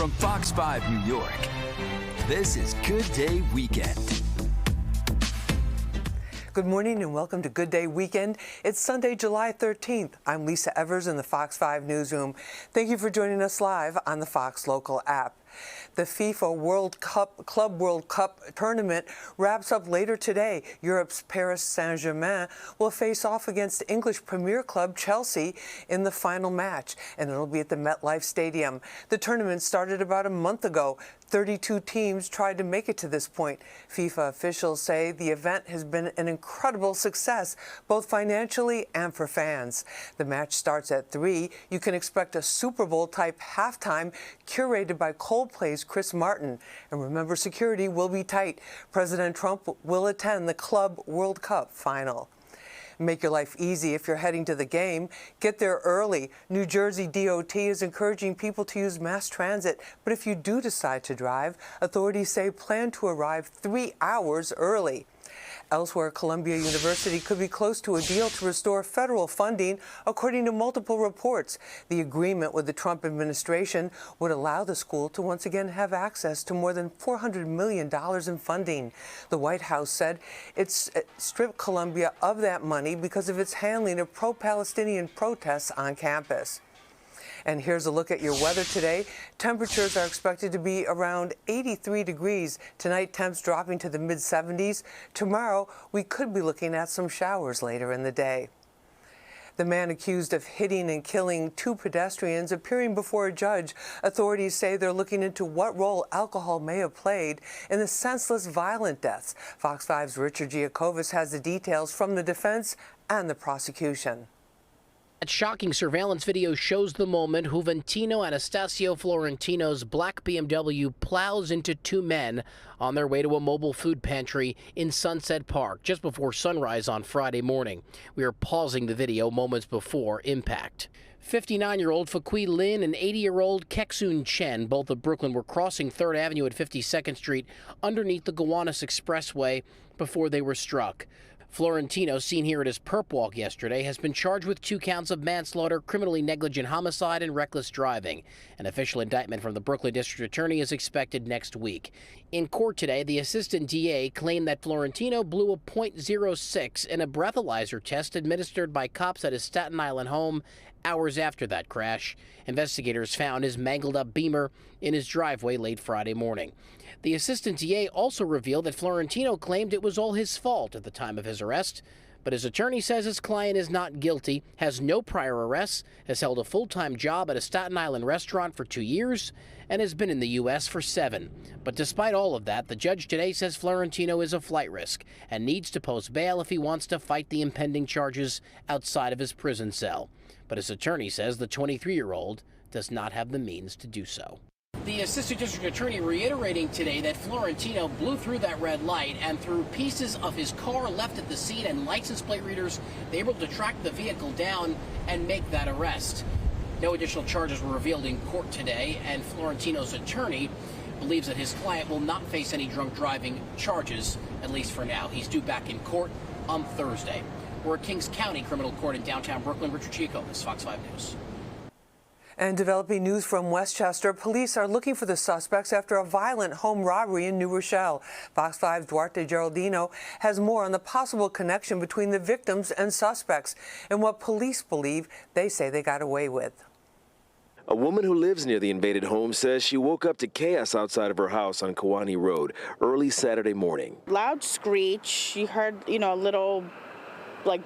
From Fox 5 New York, this is Good Day Weekend. Good morning and welcome to Good Day Weekend. It's Sunday, July 13th. I'm Lisa Evers in the Fox 5 newsroom. Thank you for joining us live on the Fox Local app. The FIFA Club World Cup tournament wraps up later today. Europe's Paris Saint-Germain will face off against English Premier club Chelsea in the final match, and it'll be at the MetLife Stadium. The tournament started about a month ago. 32 teams tried to make it to this point. FIFA officials say the event has been an incredible success, both financially and for fans. The match starts at 3. You can expect a Super Bowl-type halftime curated by Coldplay's Chris Martin. And remember, security will be tight. President Trump will attend the Club World Cup final. Make your life easy if you're heading to the game. Get there early. New Jersey DOT is encouraging people to use mass transit, but if you do decide to drive, authorities say plan to arrive 3 hours early. Elsewhere, Columbia University could be close to a deal to restore federal funding, according to multiple reports. The agreement with the Trump administration would allow the school to once again have access to more than $400 million in funding. The White House said it's stripped Columbia of that money because of its handling of pro-Palestinian protests on campus. And here's a look at your weather today. Temperatures are expected to be around 83 degrees. Tonight, temps dropping to the mid-70s. Tomorrow, we could be looking at some showers later in the day. The man accused of hitting and killing 2 pedestrians appearing before a judge. Authorities say they're looking into what role alcohol may have played in the senseless, violent deaths. Fox 5's Richard Giacobas has the details from the defense and the prosecution. That shocking surveillance video shows the moment Juventino Anastasio Florentino's black BMW plows into 2 men on their way to a mobile food pantry in Sunset Park just before sunrise on Friday morning. We are pausing the video moments before impact. 59-year-old Fakui Lin and 80-year-old Keksoon Chen, both of Brooklyn, were crossing 3rd Avenue at 52nd Street underneath the Gowanus Expressway before they were struck. Florentino, seen here at his perp walk yesterday, has been charged with 2 counts of manslaughter, criminally negligent homicide, and reckless driving. An official indictment from the Brooklyn District Attorney is expected next week. In court today, the assistant DA claimed that Florentino blew a .06 in a breathalyzer test administered by cops at his Staten Island home hours after that crash. Investigators found his mangled-up Beamer in his driveway late Friday morning. The assistant DA also revealed that Florentino claimed it was all his fault at the time of his arrest, but his attorney says his client is not guilty, has no prior arrests, has held a full-time job at a Staten Island restaurant for 2 years, and has been in the U.S. for 7. But despite all of that, the judge today says Florentino is a flight risk and needs to post bail if he wants to fight the impending charges outside of his prison cell. But his attorney says the 23-year-old does not have the means to do so. The assistant district attorney reiterating today that Florentino blew through that red light and threw pieces of his car left at the scene and license plate readers, they were able to track the vehicle down and make that arrest. No additional charges were revealed in court today, and Florentino's attorney believes that his client will not face any drunk driving charges, at least for now. He's due back in court on Thursday. We're at Kings County Criminal Court in downtown Brooklyn. Richard Giacobas, Fox 5 News. And developing news from Westchester, police are looking for the suspects after a violent home robbery in New Rochelle. Fox 5's Duarte Geraldino has more on the possible connection between the victims and suspects and what police believe they say they got away with. A woman who lives near the invaded home says she woke up to chaos outside of her house on Kewanee Road early Saturday morning. Loud screech. You heard, a little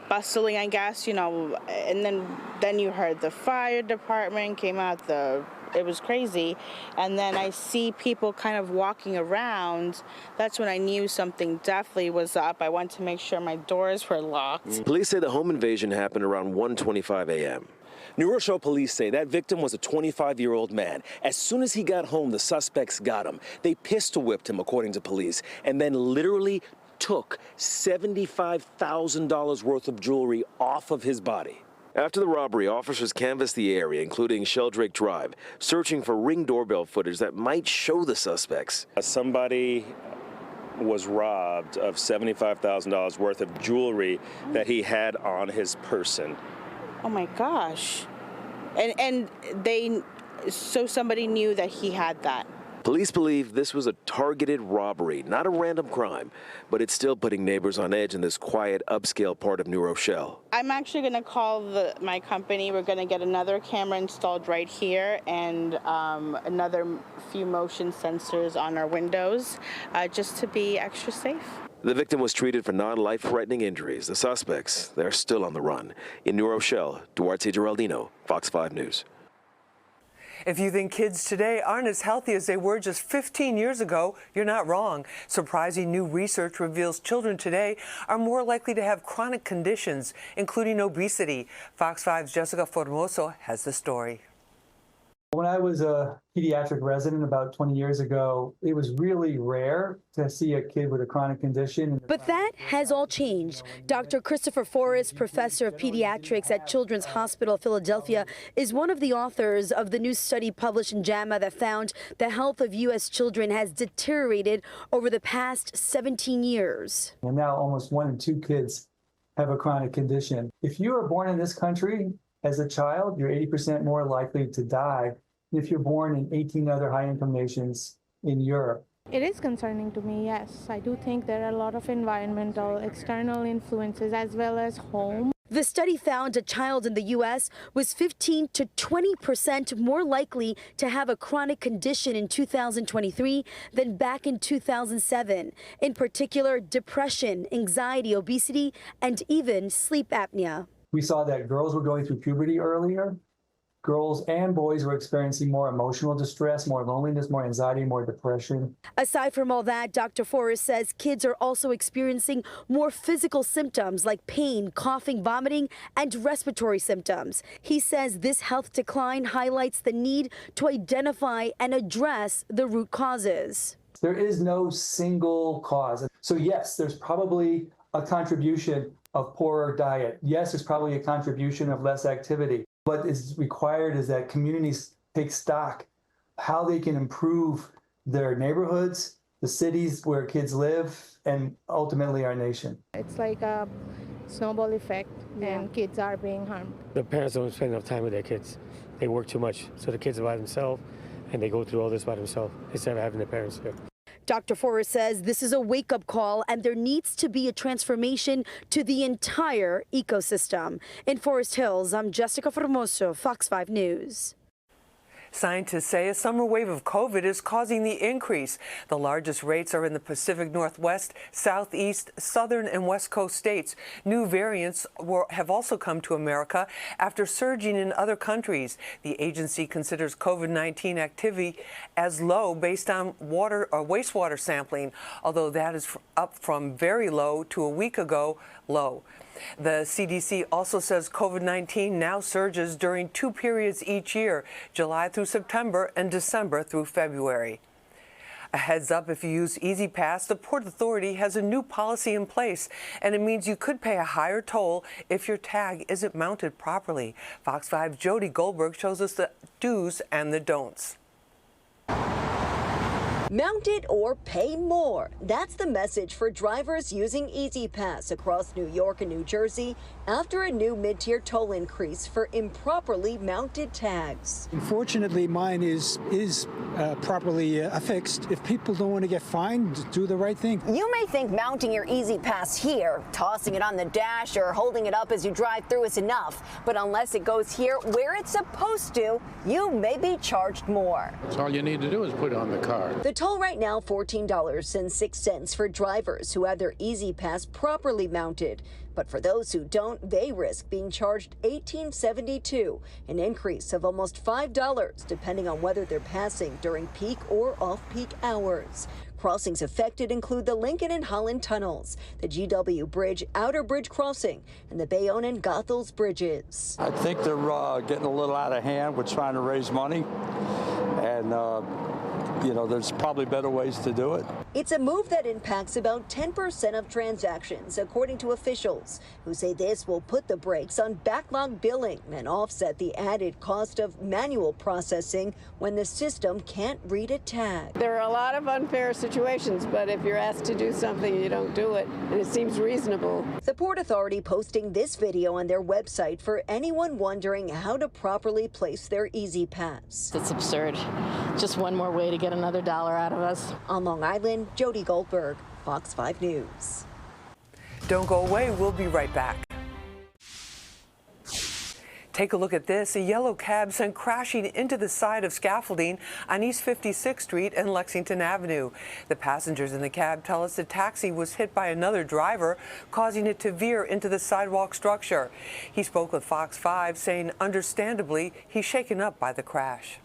bustling, I guess, and then you heard the fire department came out. It was crazy. And then I see people kind of walking around. That's when I knew something definitely was up. I went to make sure my doors were locked. Police say the home invasion happened around 1:25 a.m. New Rochelle police say that victim was a 25-year-old man. As soon as he got home, the suspects got him. They pistol whipped him, according to police, and then literally took $75,000 worth of jewelry off of his body. After the robbery, officers canvassed the area, including Sheldrake Drive, searching for Ring doorbell footage that might show the suspects. Somebody was robbed of $75,000 worth of jewelry that he had on his person. Oh my gosh. And they so somebody knew that he had that. Police believe this was a targeted robbery, not a random crime, but it's still putting neighbors on edge in this quiet, upscale part of New Rochelle. I'm actually going to call my company. We're going to get another camera installed right here and another few motion sensors on our windows just to be extra safe. The victim was treated for non-life-threatening injuries. The suspects, they're still on the run. In New Rochelle, Duarte Geraldino, Fox 5 News. If you think kids today aren't as healthy as they were just 15 years ago, you're not wrong. Surprising new research reveals children today are more likely to have chronic conditions, including obesity. Fox 5's Jessica Formoso has the story. When I was a pediatric resident about 20 years ago, it was really rare to see a kid with a chronic condition. But that has all changed. Dr. Christopher Forrest, professor of pediatrics at Children's Hospital Philadelphia, is one of the authors of the new study published in JAMA that found the health of U.S. children has deteriorated over the past 17 years. And now almost 1 in 2 kids have a chronic condition. If you were born in this country as a child, you're 80% more likely to die than if you're born in 18 other high-income nations in Europe. It is concerning to me, yes. I do think there are a lot of environmental, external influences as well as home. The study found a child in the U.S. was 15 to 20% more likely to have a chronic condition in 2023 than back in 2007. In particular, depression, anxiety, obesity, and even sleep apnea. We saw that girls were going through puberty earlier. Girls and boys were experiencing more emotional distress, more loneliness, more anxiety, more depression. Aside from all that, Dr. Forrest says kids are also experiencing more physical symptoms like pain, coughing, vomiting, and respiratory symptoms. He says this health decline highlights the need to identify and address the root causes. There is no single cause. So yes, there's probably a contribution of poorer diet. Yes, there's probably a contribution of less activity. What is required is that communities take stock how they can improve their neighborhoods, the cities where kids live, and ultimately our nation. It's like a snowball effect, and kids are being harmed. The parents don't spend enough time with their kids. They work too much, so the kids are by themselves, and they go through all this by themselves instead of having their parents there. Dr. Forrest says this is a wake-up call and there needs to be a transformation to the entire ecosystem. In Forest Hills, I'm Jessica Formoso, Fox 5 News. Scientists say a summer wave of COVID is causing the increase. The largest rates are in the Pacific Northwest, Southeast, Southern, and West Coast states. New variants have also come to America after surging in other countries. The agency considers COVID-19 activity as low based on water or wastewater sampling, although that is up from very low to a week ago low. The CDC also says COVID-19 now surges during 2 periods each year, July through September and December through February. A heads up, if you use E-ZPass, the Port Authority has a new policy in place, and it means you could pay a higher toll if your tag isn't mounted properly. Fox 5's Jody Goldberg shows us the do's and the don'ts. Mount it or pay more. That's the message for drivers using E-ZPass across New York and New Jersey after a new mid-tier toll increase for improperly mounted tags. Unfortunately, mine is properly affixed. If people don't want to get fined, do the right thing. You may think mounting your E-ZPass here, tossing it on the dash or holding it up as you drive through is enough. But unless it goes here where it's supposed to, you may be charged more. So all you need to do is put it on the card. The toll right now $14.06 for drivers who have their E-ZPass properly mounted. But for those who don't, they risk being charged $18.72, an increase of almost $5 depending on whether they're passing during peak or off-peak hours. Crossings affected include the Lincoln and Holland tunnels, the GW Bridge Outer Bridge crossing, and the Bayonne and Goethals bridges. I think they're getting a little out of hand with trying to raise money, and there's probably better ways to do it. It's a move that impacts about 10% of transactions, according to officials, who say this will put the brakes on backlog billing and offset the added cost of manual processing when the system can't read a tag. There are a lot of unfair situations, but if you're asked to do something, you don't do it, and it seems reasonable. The Port Authority posting this video on their website for anyone wondering how to properly place their E-ZPass. It's absurd. Just one more way to get another dollar out of us. On Long Island, Jody Goldberg, Fox 5 News. Don't go away. We'll be right back. Take a look at this. A yellow cab sent crashing into the side of scaffolding on East 56th Street and Lexington Avenue. The passengers in the cab tell us the taxi was hit by another driver, causing it to veer into the sidewalk structure. He spoke with Fox 5, saying understandably he's shaken up by the crash.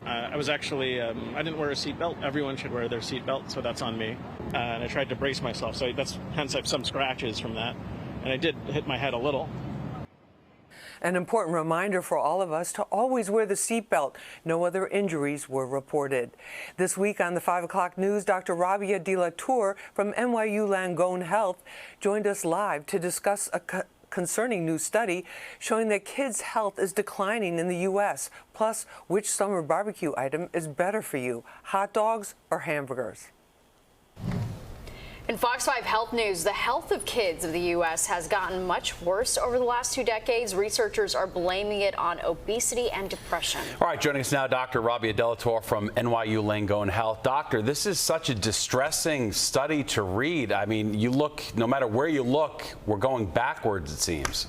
I was actually, I didn't wear a seatbelt. Everyone should wear their seatbelt, so that's on me. And I tried to brace myself, so hence I have some scratches from that. And I did hit my head a little. An important reminder for all of us to always wear the seatbelt. No other injuries were reported. This week on the 5 o'clock news, Dr. Rabia De La Tour from NYU Langone Health joined us live to discuss a concerning new study showing that kids' health is declining in the U.S., plus which summer barbecue item is better for you, hot dogs or hamburgers. In Fox 5 Health News, the health of kids of the U.S. has gotten much worse over the last 2 decades. Researchers are blaming it on obesity and depression. All right, joining us now, Dr. Rabia De La Tour from NYU Langone Health. Doctor, this is such a distressing study to read. I mean, you look, no matter where you look, we're going backwards, it seems.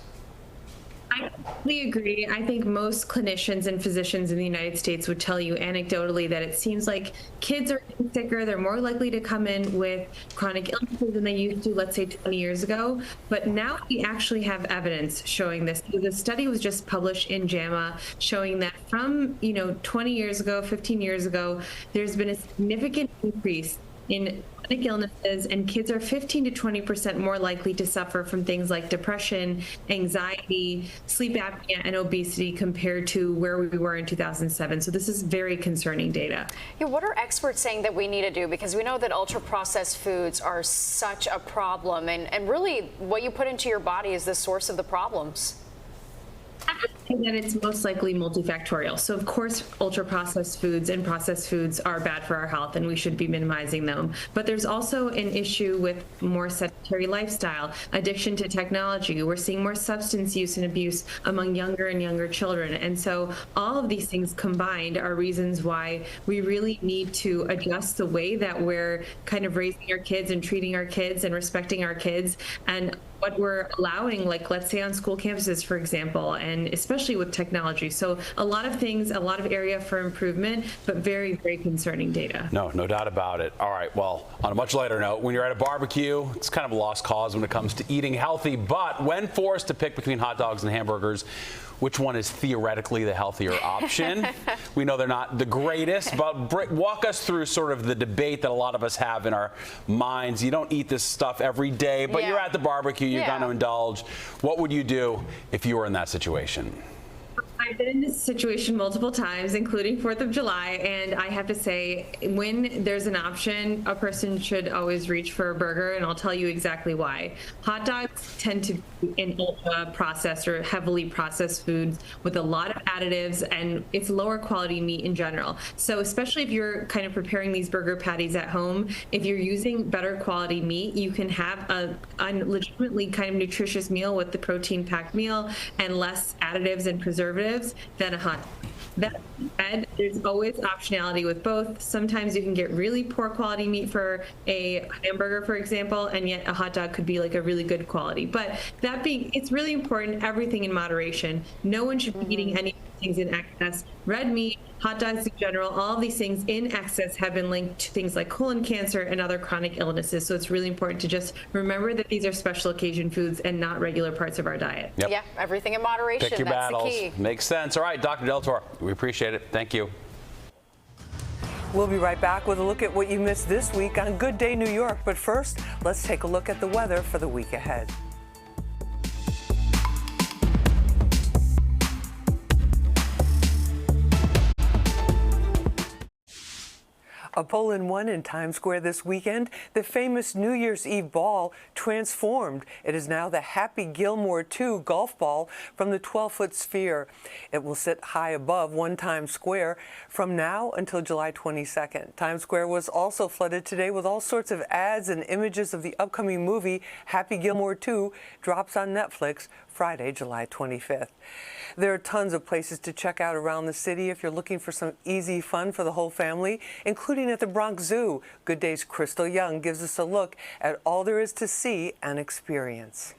I completely agree. I think most clinicians and physicians in the United States would tell you anecdotally that it seems like kids are getting sicker. They're more likely to come in with chronic illnesses than they used to, let's say, 20 years ago. But now we actually have evidence showing this. The study was just published in JAMA showing that from 20 years ago, 15 years ago, there's been a significant increase in chronic illnesses, and kids are 15 to 20% more likely to suffer from things like depression, anxiety, sleep apnea, and obesity compared to where we were in 2007. So this is very concerning data. Yeah, what are experts saying that we need to do? Because we know that ultra-processed foods are such a problem, and really what you put into your body is the source of the problems. I would say that it's most likely multifactorial. So of course, ultra-processed foods and processed foods are bad for our health and we should be minimizing them. But there's also an issue with more sedentary lifestyle, addiction to technology. We're seeing more substance use and abuse among younger and younger children. And so all of these things combined are reasons why we really need to adjust the way that we're kind of raising our kids and treating our kids and respecting our kids, and what we're allowing, like let's say on school campuses, for example, and especially with technology. So a lot of things, a lot of area for improvement, but very, very concerning data. No doubt about it. All right, well, on a much lighter note, when you're at a barbecue, it's kind of a lost cause when it comes to eating healthy, but when forced to pick between hot dogs and hamburgers, which one is theoretically the healthier option? We know they're not the greatest, but walk us through sort of the debate that a lot of us have in our minds. You don't eat this stuff every day, but you're at the barbecue, you're going to indulge. What would you do if you were in that situation? I've been in this situation multiple times, including 4th of July, and I have to say, when there's an option, a person should always reach for a burger, and I'll tell you exactly why. Hot dogs tend to be in ultra-processed or heavily processed foods with a lot of additives, and it's lower quality meat in general. So especially if you're kind of preparing these burger patties at home, if you're using better quality meat, you can have a legitimately kind of nutritious meal with the protein-packed meal and less additives and preservatives than a hot dog. That said, there's always optionality with both. Sometimes you can get really poor quality meat for a hamburger, for example, and yet a hot dog could be like a really good quality. But that being, it's really important, everything in moderation. No one should be eating any things in excess. Red meat, hot dogs in general, all of these things in excess have been linked to things like colon cancer and other chronic illnesses. So it's really important to just remember that these are special occasion foods and not regular parts of our diet. Yep. Yeah, everything in moderation. Pick your That's battles. the key. Makes sense. All right, Dr. De La Tour, we appreciate it. Thank you. We'll be right back with a look at what you missed this week on Good Day New York. But first, let's take a look at the weather for the week ahead. A pull-in-one in Times Square this weekend. The famous New Year's Eve ball transformed. It is now the Happy Gilmore 2 golf ball from the 12-foot sphere. It will sit high above One Times Square from now until July 22nd. Times Square was also flooded today with all sorts of ads and images of the upcoming movie Happy Gilmore 2 drops on Netflix Friday, July 25th. There are tons of places to check out around the city if you're looking for some easy fun for the whole family, including at the Bronx Zoo. Good Day's Crystal Young gives us a look at all there is to see and experience.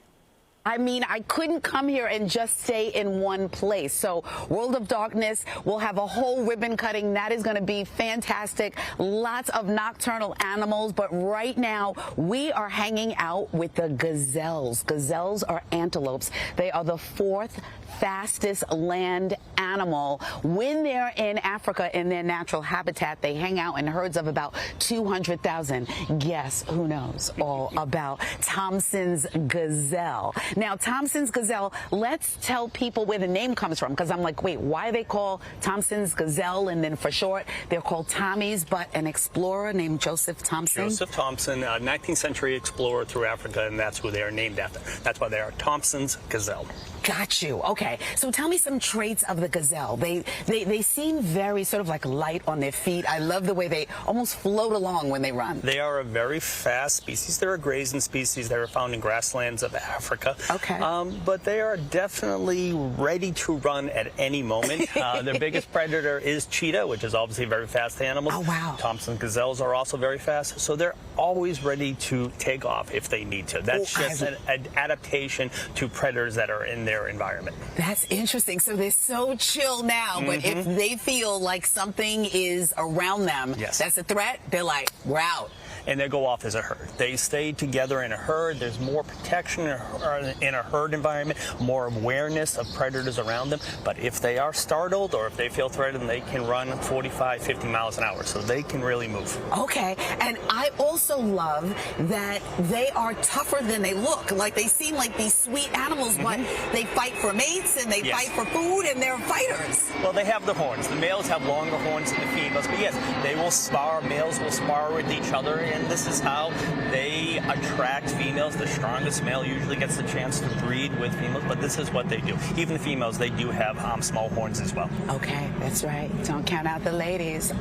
I mean, I couldn't come here and just stay in one place. So World of Darkness will have a whole ribbon cutting. That is going to be fantastic. Lots of nocturnal animals. But right now, we are hanging out with the gazelles. Gazelles are antelopes. They are the fourth fastest land animal. When they're in Africa in their natural habitat, they hang out in herds of about 200,000. Guess who knows all about Thompson's gazelle? Now, Thompson's gazelle, let's tell people where the name comes from, because I'm like, wait, why they call Thompson's gazelle, and then for short, they're called Tommies, but an explorer named Joseph Thompson? Joseph Thompson, 19th century explorer through Africa, and that's who they are named after. That's why they are Thompson's gazelle. Got you. Okay. So tell me some traits of the gazelle. They seem very sort of like light on their feet. I love the way they almost float along when they run. They are a very fast species. They're a grazing species. They're found in grasslands of Africa. Okay. But they are definitely ready to run at any moment. Their biggest predator is cheetah, which is obviously a very fast animal. Oh, wow. Thompson gazelles are also very fast. So they're always ready to take off if they need to. That's just an adaptation to predators that are in their environment. That's interesting. So they're so chill now, but if they feel like something is around them, that's a threat, they're like, we're out. And they go off as a herd. They stay together in a herd. There's more protection in a herd environment, more awareness of predators around them. But if they are startled or if they feel threatened, they can run 45, 50 miles an hour. So they can really move. Okay. And I also love that they are tougher than they look. Like, they seem like these sweet animals, but they fight for mates and they fight for food, and they're fighters. Well, they have the horns. The males have longer horns than the females. But yes, they will spar. Males will spar with each other. And this is how they attract females. The strongest male usually gets the chance to breed with females, but this is what they do. Even the females, they do have small horns as well. Okay, that's right. Don't count out the ladies.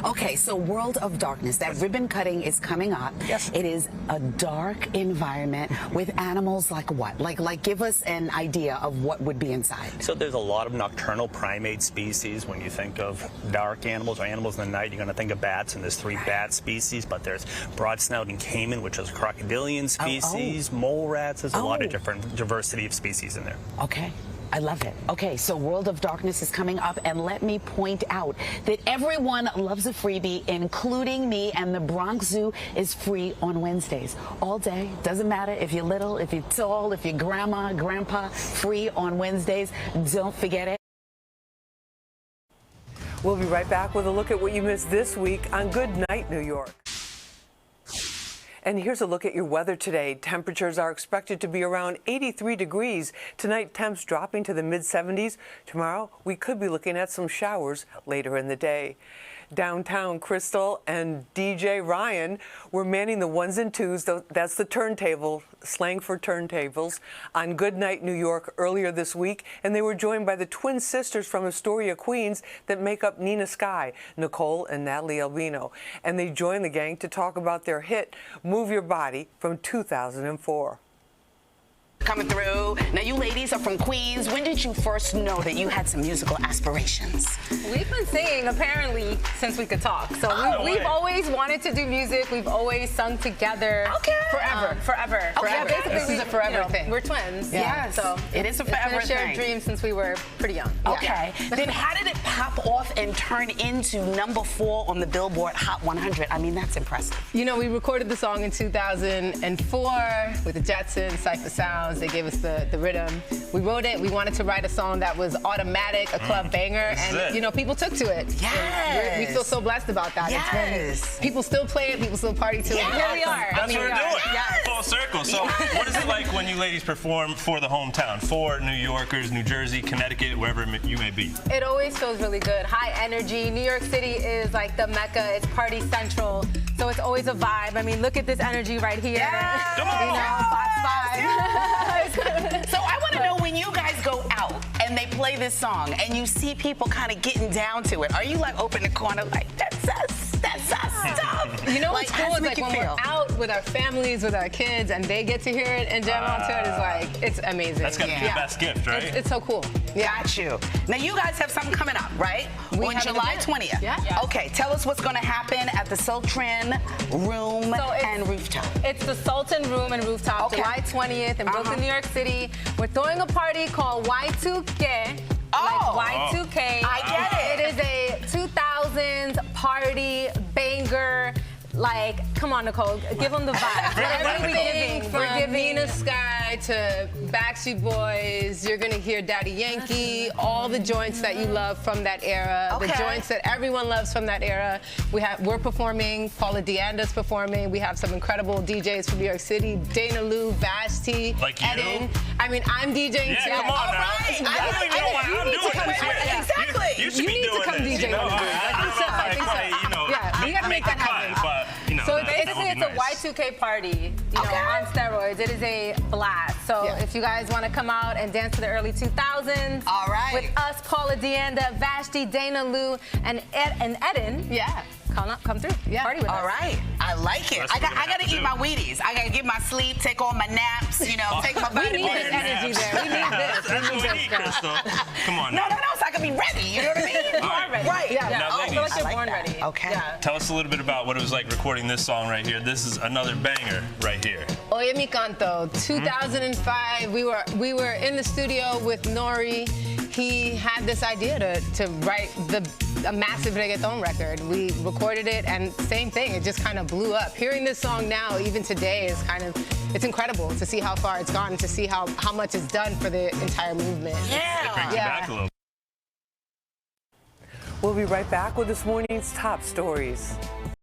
Okay, so World of Darkness, that ribbon cutting is coming up. Yes. It is a dark environment with animals like what? Like give us an idea of what would be inside. So there's a lot of nocturnal primate species. When you think of dark animals or animals in the night, you're going to think of bats, and there's 3 bat species, but there's broad-snouted caiman, which is a crocodilian species, mole rats. There's a lot of different diversity of species in there. Okay. I love it. Okay, so World of Darkness is coming up, and let me point out that everyone loves a freebie, including me, and the Bronx Zoo is free on Wednesdays. All day. Doesn't matter if you're little, if you're tall, if you're grandma, grandpa, free on Wednesdays. Don't forget it. We'll be right back with a look at what you missed this week on Good Night, New York. And here's a look at your weather today. Temperatures are expected to be around 83 degrees. Tonight, temps dropping to the mid-70s. Tomorrow, we could be looking at some showers later in the day. Downtown, Crystal and DJ Ryan were manning the ones and twos, that's the turntable, slang for turntables, on Good Night New York earlier this week, and they were joined by the twin sisters from Astoria, Queens, that make up Nina Sky, Nicole and Natalie Albino. And they joined the gang to talk about their hit, Move Your Body, from 2004. Coming through. Now, you ladies are from Queens. When did you first know that you had some musical aspirations? We've been singing, apparently, since we could talk. So we've always wanted to do music. We've always sung together. Okay. Forever. Okay. Basically, This is a forever thing. We're twins. Yeah. So it is a forever it's been a shared thing. dream since we were pretty young. Okay. Then how did it pop off and turn into #4 on the Billboard Hot 100? I mean, that's impressive. You know, we recorded the song in 2004 with the Jetsons, Cypher Sounds. once they gave us the rhythm. We wrote it. We wanted to write a song that was automatic, a club banger, and you know, people took to it. Yes. We feel so blessed about that. Yes. People still play it. People still party to it. Here we are. That's what we're doing. Yes. Full circle. So what is it like when you ladies perform for the hometown, for New Yorkers, New Jersey, Connecticut, wherever you may be? It always feels really good. High energy. New York City is like the Mecca. It's party central. So it's always a vibe. I mean, look at this energy right here. Yeah. Come on. You know, Fox 5. So I want to know, when you guys go out and they play this song and you see people kind of getting down to it, are you like open the corner like, that's us stuff? You know what's Like, cool is like you when we're feel? out with our families, with our kids, and they get to hear it and jam onto it, is like, it's amazing. That's got to be the best gift, right? It's so cool. Got you. Now you guys have something coming up, right? We On have an July event. 20th. Yeah. Okay, tell us what's going to happen at the Sultran Room and Rooftop. It's the Sultan Room and Rooftop, July 20th in Brooklyn, New York City. We're throwing a party called Y2K. Like Y2K. I get it. It is a 2000s party banger. Like, come on, Nicole, give them the vibe. Everything from we're giving Nina Sky to Backstreet Boys. You're gonna hear Daddy Yankee, all the joints that you love from that era, the joints that everyone loves from that era. We're performing. Paula Deanda's performing. We have some incredible DJs from New York City: Dana Lou, Vashti, like you. Eden. I mean, I'm DJing too. Come on now. Right. I don't even know why I'm doing this here. Exactly. You should be doing come this. DJ. I think so. Yeah, we gotta make that happen. But, you know, so that would be nice. a Y2K party, you know, on steroids. It is a blast. So if you guys want to come out and dance to the early 2000s, all right, with us, Paula Deanda, Vashti, Dana Lou, and Eden, come through, party with us. All right, I like it. I got to eat my Wheaties. I got to get my sleep, take all my naps, you know, take my vitamin. We need this energy there. We need this. That's what we need, Crystal. Come on now. No, so I can be ready. You know what I mean? You are ready. Right. Yeah. Now, I feel like ladies. you're born ready. Okay. Yeah. Tell us a little bit about what it was like recording this song right here. This is another banger right here. Oye Mi Canto, 2005. We were in the studio with Nori. He had this idea to write a massive reggaeton record. We recorded it, and same thing, it just kind of blew up. Hearing this song now, even today, is it's incredible to see how far it's gone, and to see how much it's done for the entire movement. It brings you back a little. We'll be right back with this morning's top stories.